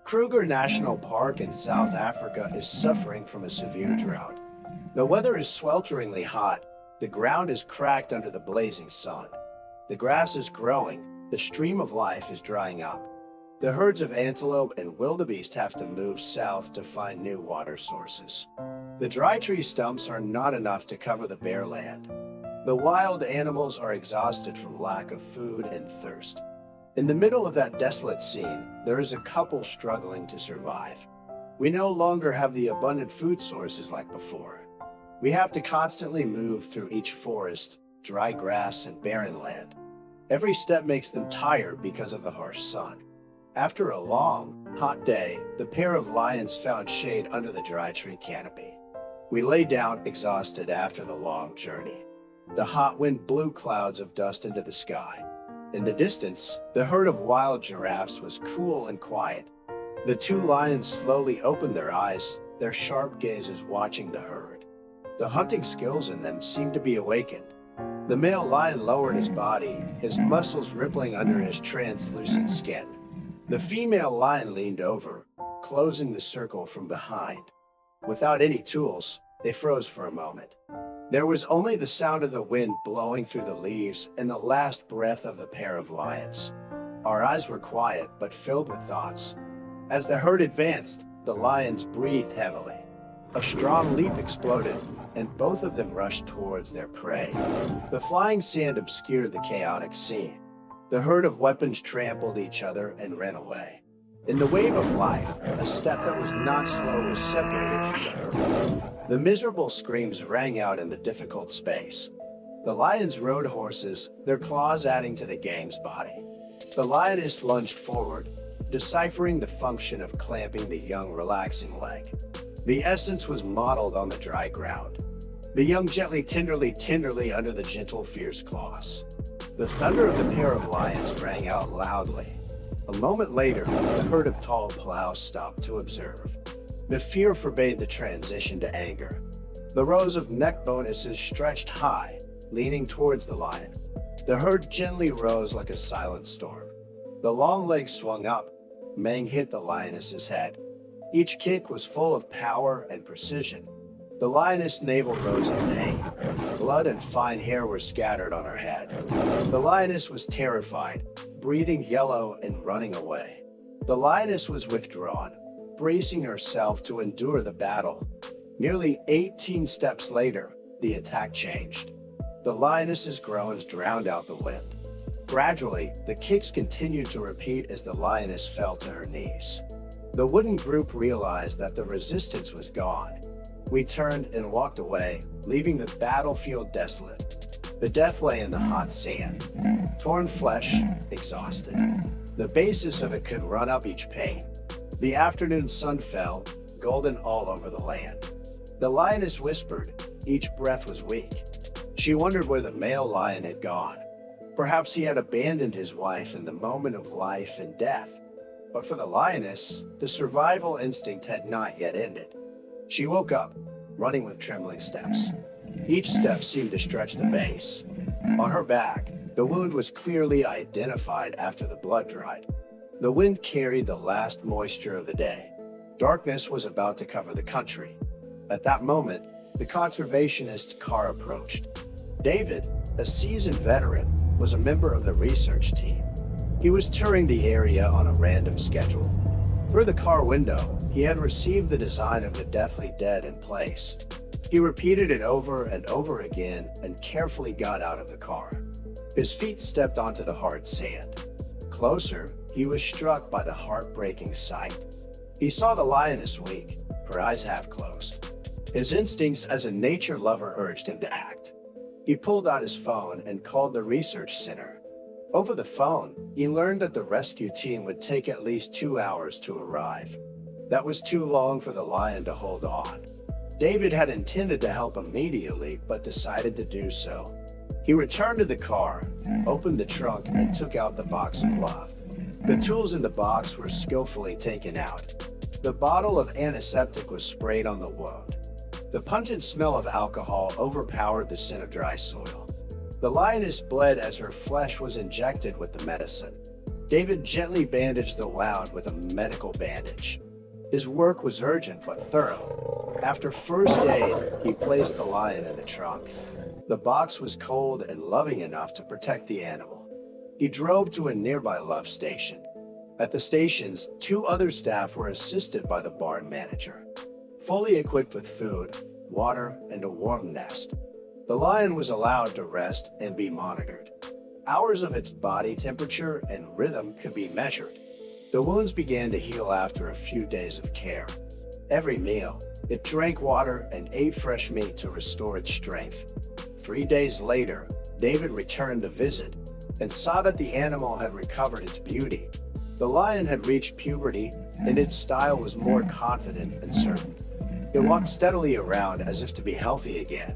Kruger National Park in South Africa is suffering from a severe drought. The weather is swelteringly hot. The ground is cracked under the blazing sun. The grass is growing. The stream of life is drying up. The herds of antelope and wildebeest have to move south to find new water sources. The dry tree stumps are not enough to cover the bare land. The wild animals are exhausted from lack of food and thirst. In the middle of that desolate scene, there is a couple struggling to survive. We no longer have the abundant food sources like before. We have to constantly move through each forest, dry grass, and barren land. Every step makes them tired because of the harsh sun. After a long, hot day, the pair of lions found shade under the dry tree canopy. We lay down exhausted after the long journey. The hot wind blew clouds of dust into the sky. In the distance, the herd of wild giraffes was cool and quiet. The two lions slowly opened their eyes, their sharp gazes watching the herd. The hunting skills in them seemed to be awakened. The male lion lowered his body, his muscles rippling under his translucent skin. The female lion leaned over, closing the circle from behind. Without any tools, they froze for a moment. There was only the sound of the wind blowing through the leaves and the last breath of the pair of lions. Our eyes were quiet but filled with thoughts. As the herd advanced, the lions breathed heavily. A strong leap exploded, and both of them rushed towards their prey. The flying sand obscured the chaotic scene. The herd of weapons trampled each other and ran away. In the wave of life, a step that was not slow was separated from the herd. The miserable screams rang out in the difficult space. The lions rode horses, their claws adding to the game's body. The lioness lunged forward, deciphering the function of clamping the young, relaxing leg. The essence was modeled on the dry ground. The young gently, tenderly under the gentle, fierce claws. The thunder of the pair of lions rang out loudly. A moment later, the herd of tall plows stopped to observe. The fear forbade the transition to anger. The rows of neck bonuses stretched high, leaning towards the lion. The herd gently rose like a silent storm. The long legs swung up. Mang hit the lioness's head. Each kick was full of power and precision. The lioness' navel rose in pain. Blood and fine hair were scattered on her head. The lioness was terrified, breathing yellow and running away. The lioness was withdrawn, bracing herself to endure the battle. Nearly 18 steps later, the attack changed. The lioness's groans drowned out the wind. Gradually, the kicks continued to repeat as the lioness fell to her knees. The wooden group realized that the resistance was gone. We turned and walked away, leaving the battlefield desolate. The death lay in the hot sand, torn flesh, exhausted. The basis of it could run up each pain. The afternoon sun fell, golden all over the land. The lioness whispered, each breath was weak. She wondered where the male lion had gone. Perhaps he had abandoned his wife in the moment of life and death. But for the lioness, the survival instinct had not yet ended. She woke up, running with trembling steps. Each step seemed to stretch the base. On her back, the wound was clearly identified after the blood dried. The wind carried the last moisture of the day. Darkness was about to cover the country. At that moment, the conservationist car approached. David, a seasoned veteran, was a member of the research team. He was touring the area on a random schedule. Through the car window, he had received the design of the deathly dead in place. He repeated it over and over again and carefully got out of the car. His feet stepped onto the hard sand. Closer, he was struck by the heartbreaking sight. He saw the lioness weak, her eyes half closed. His instincts as a nature lover urged him to act. He pulled out his phone and called the research center. Over the phone, he learned that the rescue team would take at least 2 hours to arrive. That was too long for the lion to hold on. David had intended to help immediately, but decided to do so. He returned to the car, opened the trunk, and took out the box of love. The tools in the box were skillfully taken out. The bottle of antiseptic was sprayed on the wound. The pungent smell of alcohol overpowered the scent of dry soil. The lioness bled as her flesh was injected with the medicine. David gently bandaged the wound with a medical bandage. His work was urgent but thorough. After first aid, he placed the lion in the trunk. The box was cold and loving enough to protect the animal. He drove to a nearby love station. At the stations, 2 other staff were assisted by the barn manager. Fully equipped with food, water, and a warm nest, the lion was allowed to rest and be monitored. Hours of its body temperature and rhythm could be measured. The wounds began to heal after a few days of care. Every meal, it drank water and ate fresh meat to restore its strength. 3 days later, David returned to visit and saw that the animal had recovered its beauty. The lion had reached puberty, and its style was more confident and certain. It walked steadily around as if to be healthy again.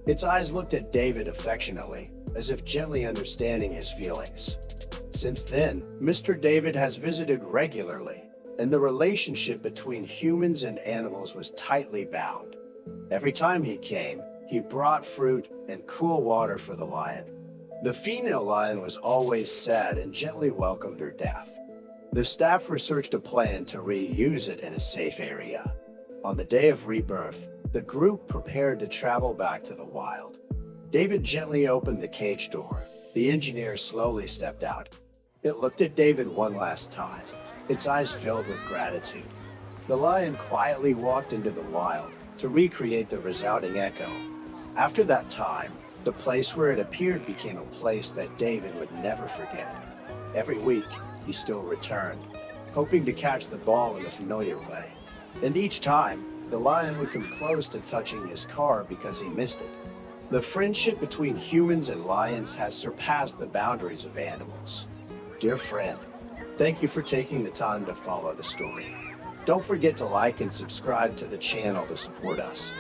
Its eyes looked at David affectionately, as if gently understanding his feelings. Since then, Mr. David has visited regularly, and the relationship between humans and animals was tightly bound. Every time he came, he brought fruit and cool water for the lion. The female lion was always sad and gently welcomed her death. The staff researched a plan to reuse it in a safe area. On the day of rebirth, the group prepared to travel back to the wild. David gently opened the cage door. The engineer slowly stepped out. It looked at David one last time, its eyes filled with gratitude. The lion quietly walked into the wild to recreate the resounding echo. After that time, the place where it appeared became a place that David would never forget. Every week, he still returned, hoping to catch the ball in a familiar way. And each time, the lion would come close to touching his car because he missed it. The friendship between humans and lions has surpassed the boundaries of animals. Dear friend, thank you for taking the time to follow the story. Don't forget to like and subscribe to the channel to support us.